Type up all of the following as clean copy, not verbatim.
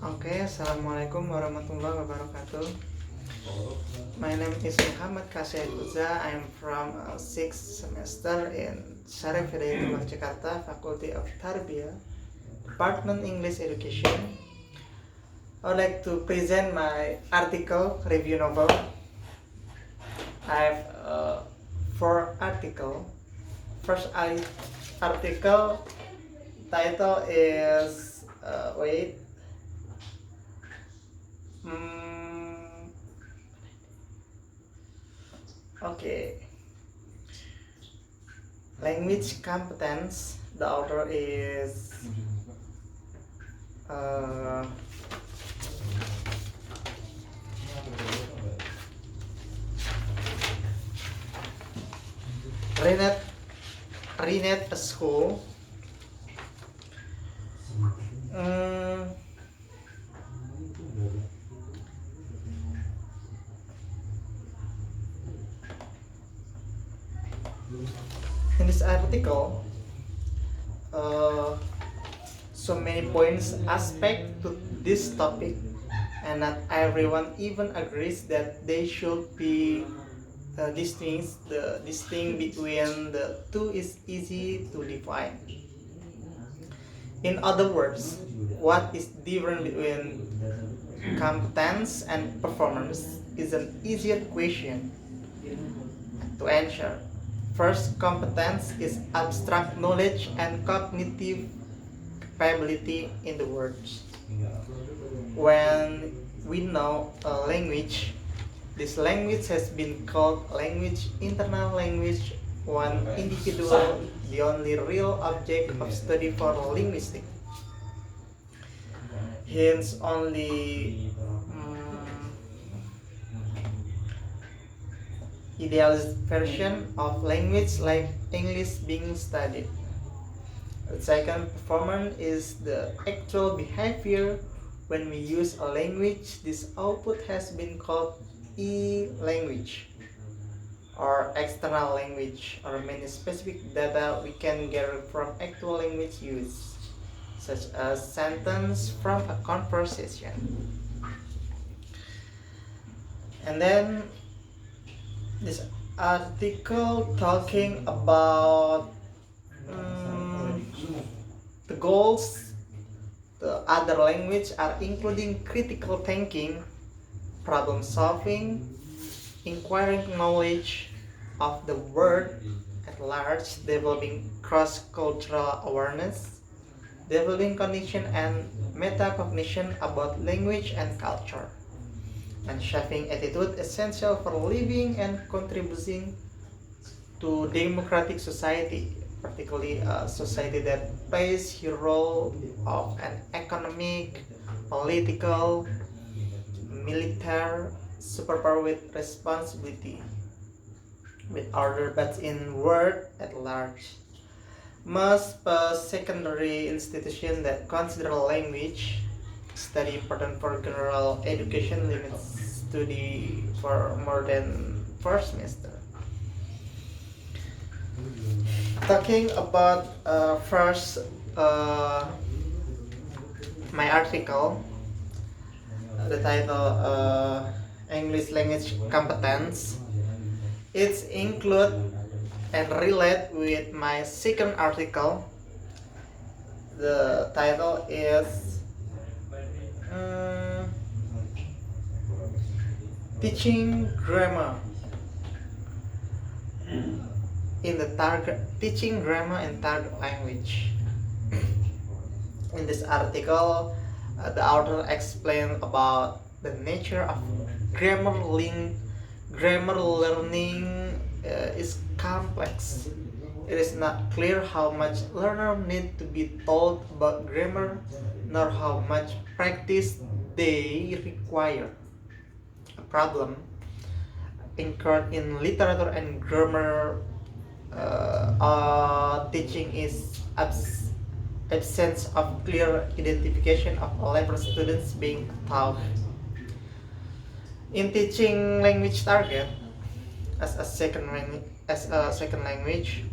Oke, Assalamualaikum warahmatullahi wabarakatuh. My name is Kassa Yakhuza. I'm from 6th semester in Syarif Hidayatullah Jakarta, Faculty of Tarbiyah, Department English Education. I would like to present my article, review novel. I have 4 articles. First article title is okay. Language competence. The author is Renate School. In this article, so many points aspect to this topic, and not everyone even agrees that they should be distinct. The distinction between the two is easy to define. In other words, what is different between competence and performance is an easier question to answer. First, competence is abstract knowledge and cognitive capability in the words. When we know a language, this language has been called language, internal language, one individual, the only real object of study for linguistics. Hence, only idealized version of language like English being studied. The second, performance is the actual behavior when we use a language. This output has been called e-language or external language, or many specific data we can gather from actual language use, such as sentence from a conversation. And then this article talking about the goals. The other language are including critical thinking, problem solving, acquiring knowledge of the world at large, developing cross-cultural awareness, developing cognition and metacognition about language and culture, and shaping attitude essential for living and contributing to democratic society, particularly a society that plays a role of an economic, political, military superpower with responsibility, with order, but in world at large. Most post-secondary institutions that consider language study important for general education limits study for more than 4 semester. Talking about first my article, the title English language competence. It's include and relate with my second article. The title is teaching grammar in the target language. In this article, the author explained about the nature of grammar learning is complex. It is not clear how much learner need to be told about grammar, nor how much practice they require. A problem incurred in literature and grammar teaching is absence of clear identification of level students being taught. In teaching language target as a second language,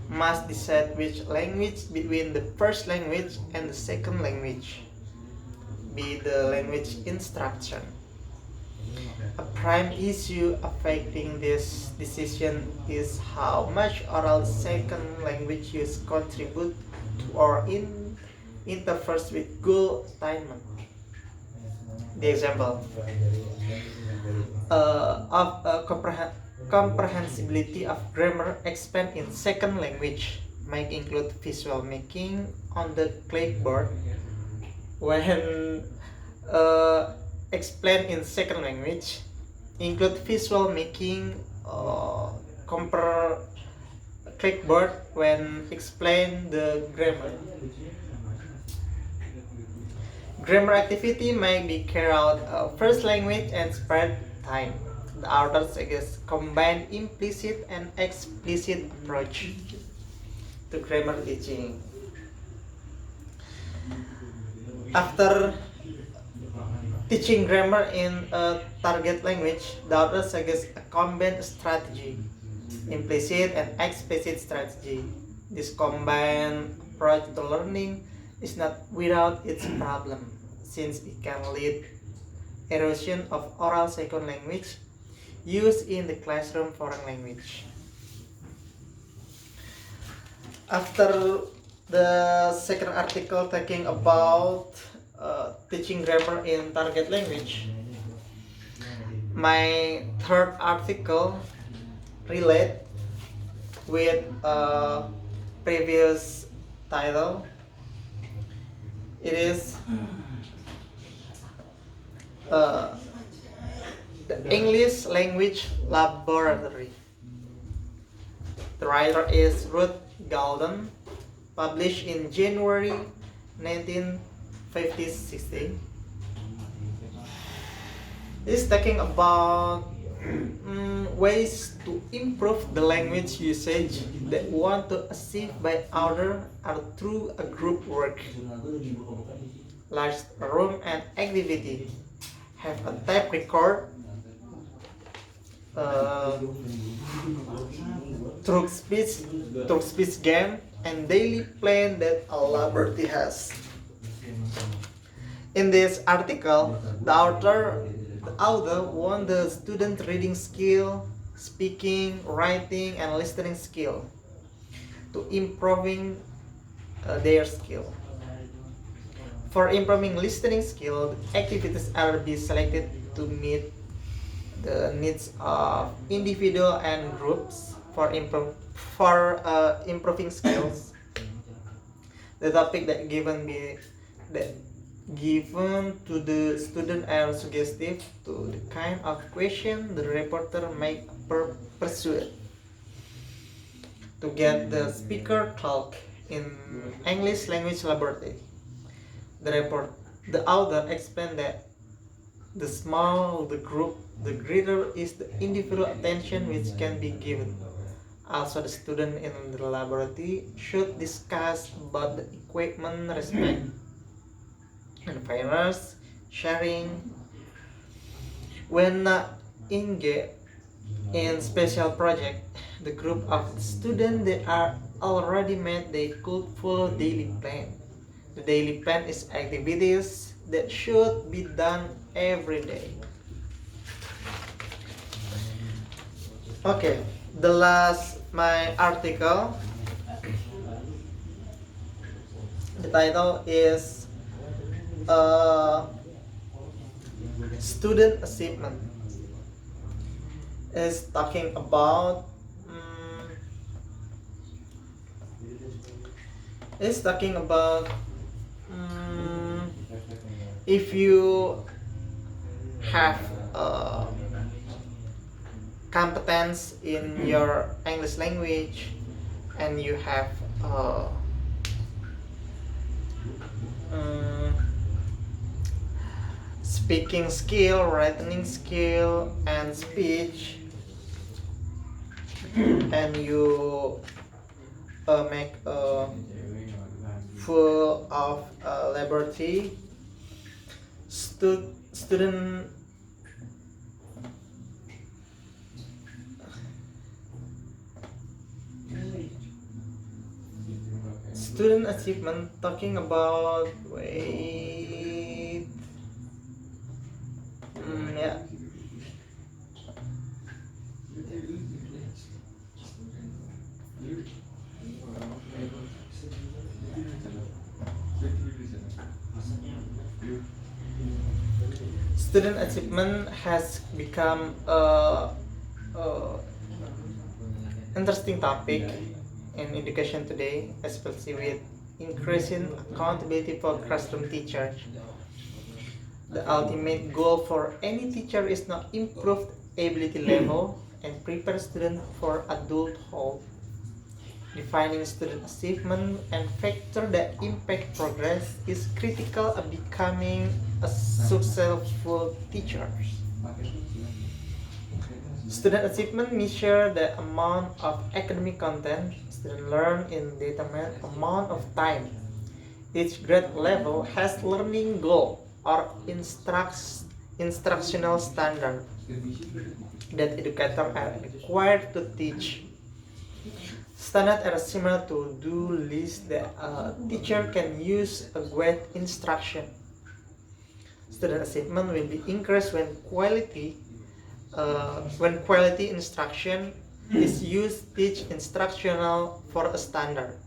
must decide which language between the first language and the second language. be the language instruction. A prime issue affecting this decision is how much oral second language use contribute to or interferes with goal attainment. The example of comprehensibility of grammar expand in second language might include visual making on the clipboard when explained in second language include visual making compare clipboard when explain the grammar. Grammar activity may be carried out first language and spread time. The author suggests combine implicit and explicit approach to grammar teaching. After teaching grammar in a target language, the author suggests a combined strategy, implicit and explicit strategy. This combined approach to learning is not without its problem, since it can lead erosion of oral second language used in the classroom foreign language. After the second article talking about teaching grammar in target language, my third article relate with previous title. It is the English Language Laboratory. The writer is Ruth published in January 1950-60. It's talking about ways to improve the language usage that want to achieve by order or through a group work. Large room and activity have a tape record, through speech game, and daily plan that a laboratory has. In this article, the author wants the student reading skill, speaking, writing, and listening skill to improving their skill. For improving listening skill, activities are be selected to meet the needs of individual and groups. For improving skills, the topic that given to the student are suggestive to the kind of question the reporter may pursue to get the speaker talk in English language laboratory. The author explained that the smaller the group, the greater is the individual attention which can be given. Also, the student in the laboratory should discuss about the equipment, respect, and fairness, sharing. When engaged in special project, the group of students that are already met, they could follow daily plan. The daily plan is activities that should be done every day. Okay, the last my article, the title is student achievement. Is talking about if you have competence in your English language and you have speaking skill, writing skill, and speech, and you make full of liberty, student achievement talking about Yeah. Student achievement has become a interesting topic in education today, especially with increasing accountability for classroom teachers. The ultimate goal for any teacher is to improve ability level and prepare students for adulthood. Defining student achievement and factors that impact progress is critical of becoming a successful teacher. Student achievement measure the amount of academic content students learn in determined amount of time. Each grade level has learning goal or instructional standard that educators are required to teach. Standards are similar to do lists that a teacher can use to guide instruction. Student achievement will be increased when quality instruction is used teach instructional for a standard.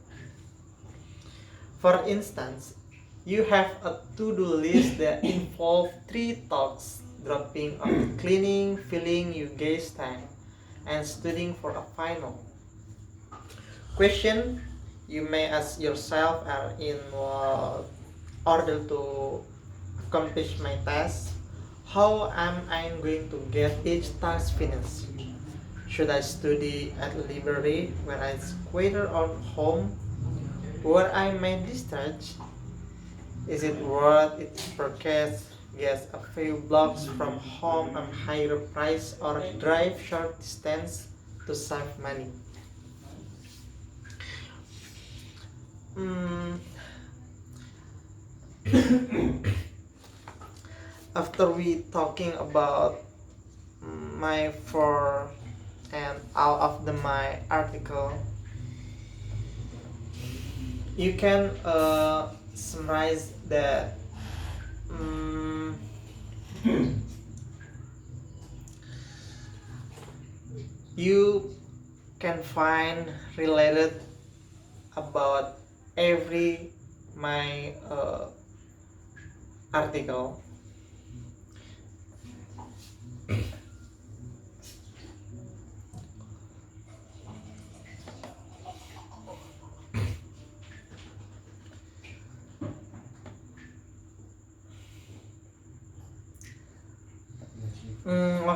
For instance, you have a to-do list that involve 3 tasks: dropping off, cleaning, filling your gaze tank, and studying for a final. Question you may ask yourself are in order to accomplish my task, how am I going to get each task finished? Should I study at the library when it's quieter at home, where I may discharge? Is it worth it to purchase gas a few blocks from home at higher price or drive short distance to save money? After we talking about my for and all of my article, you can summarize that you can find related about every my article.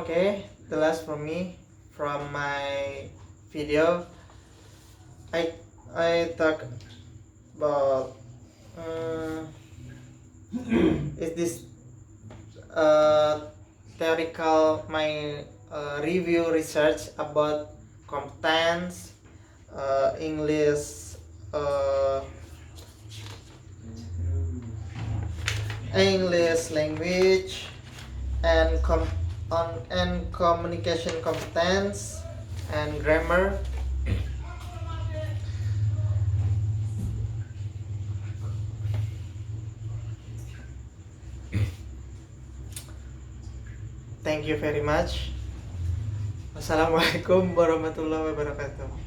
Okay, the last for me from my video, I talk about is this theoretical my review research about competence, English, English language, and communication competence and grammar. Thank you very much. Wassalamualaikum warahmatullahi wabarakatuh.